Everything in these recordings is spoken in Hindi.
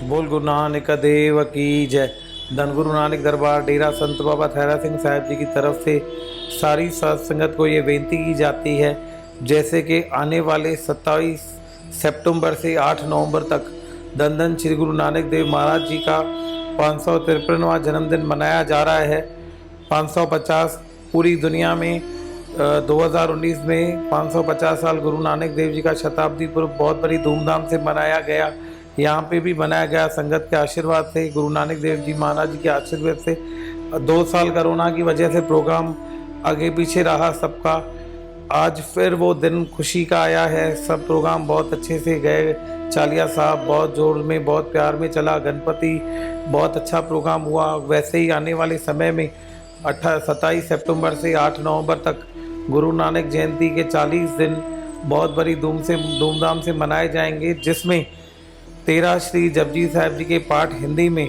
बोल गुरु नानक देव की जय। धन गुरु नानक दरबार डेरा संत बाबा थैरा सिंह साहिब जी की तरफ से सारी साध संगत को ये बेनती की जाती है, जैसे कि आने वाले 27 सितंबर से 8 नवंबर तक धन धन श्री गुरु नानक देव महाराज जी का 553वां जन्मदिन मनाया जा रहा है। 550 पूरी दुनिया में 2019 में 550 साल गुरु नानक देव जी का शताब्दी पर्व बहुत बड़ी धूमधाम से मनाया गया। यहाँ पे भी बनाया गया संगत के आशीर्वाद से, गुरु नानक देव जी महाराज जी के आशीर्वाद से। 2 साल कोरोना की वजह से प्रोग्राम आगे पीछे रहा सबका। आज फिर वो दिन खुशी का आया है। सब प्रोग्राम बहुत अच्छे से गए। चालिया साहब बहुत जोर में, बहुत प्यार में चला। गणपति बहुत अच्छा प्रोग्राम हुआ। वैसे ही आने वाले समय में 27 सितंबर से 8 नवंबर तक गुरु नानक जयंती के 40 दिन बहुत बड़ी धूमधाम से मनाए जाएंगे, जिसमें 13 श्री जपजी साहिब जी के पाठ हिंदी में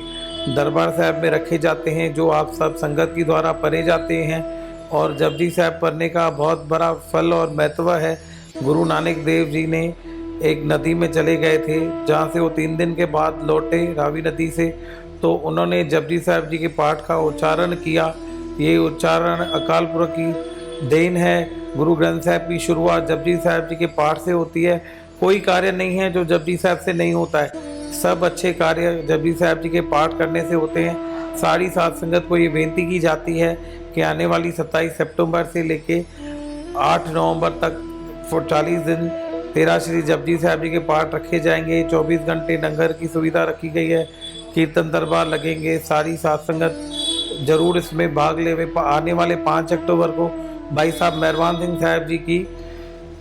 दरबार साहिब में रखे जाते हैं, जो आप सब संगत के द्वारा पढ़े जाते हैं। और जपजी साहिब पढ़ने का बहुत बड़ा फल और महत्व है। गुरु नानक देव जी ने एक नदी में चले गए थे, जहाँ से वो 3 दिन के बाद लौटे रावी नदी से, तो उन्होंने जपजी साहिब जी के पाठ का उच्चारण किया। ये उच्चारण अकाल पुरख की देन है। गुरु ग्रंथ साहिब की शुरुआत जपजी साहिब जी के पाठ से होती है। कोई कार्य नहीं है जो जपजी साहिब से नहीं होता है। सब अच्छे कार्य जपजी साहिब जी के पाठ करने से होते हैं। सारी साध संगत को ये बेनती की जाती है कि आने वाली 27 सितंबर से लेके 8 नवंबर तक 40 दिन 13 श्री जपजी साहिब जी के पाठ रखे जाएंगे। 24 घंटे लंगर की सुविधा रखी गई है। कीर्तन दरबार लगेंगे। सारी साध संगत जरूर इसमें भाग ले। आने वाले 5 अक्टूबर को भाई साहब मेहरबान सिंह साहिब जी की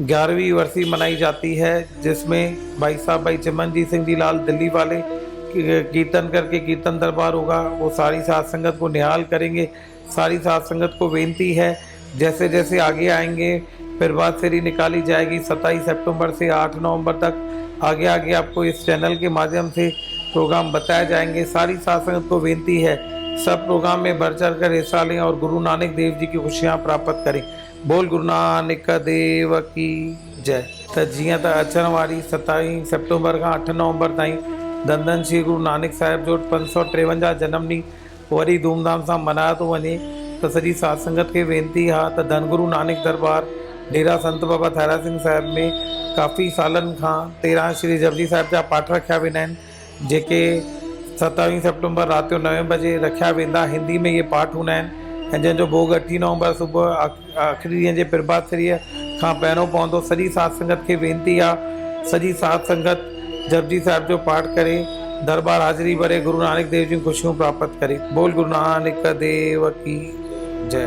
11वीं वर्षी मनाई जाती है, जिसमें भाई साहब भाई चिमनजीत सिंह जी लाल दिल्ली वाले कीर्तन करके कीर्तन दरबार होगा। वो सारी साध संगत को निहाल करेंगे। सारी साध संगत को बेनती है, जैसे जैसे आगे आएंगे फिर बात फेरी निकाली जाएगी। 27 सितंबर से 8 नवंबर तक आगे आगे आपको इस चैनल के माध्यम से प्रोग्राम बताए जाएंगे। सारी साध संगत को बेनती है, सब प्रोग्राम में बढ़ चढ़ कर हिस्सा लें और गुरु नानक देव जी की खुशियाँ प्राप्त करें। बोल गुरु नानक देव की जय। तो जियां तो अचण वारी 27 सितंबर का 8 नवंबर ताईं धन धन श्री गुरु नानक साहिब जो 553 जन्म ॾींहुं वरी धूमधाम सां मनायो थो वञे, तो सॼी साध संगत खे वेनती आहे त धन गुरु नानक दरबार डेरा संत बाबा थैरा सिंह साहिब में काफ़ी सालनि खां 13 श्री जपजी साहिब जा पाठ रखिया वेंदा आहिनि, जेके 27 सितंबर राति जो 9 बजे रखिया वेंदा। हिंदी में ये पाठ हूंदा आहिनि ऐं जंहिंजो भोग 8 नवंबर सुबुह आख़िरी ॾींहं जे प्रभात फेरीअ खां पहिरियों पवंदो। सॼी साध संगत खे वेनती आहे, सॼी साध संगत जपजी साहिब जो पाठ करे दरबार हाज़िरी भरे गुरु नानक देव जी खुशियों प्राप्त करे। बोल गुरु नानक देव की जय।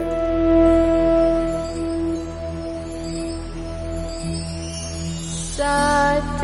सत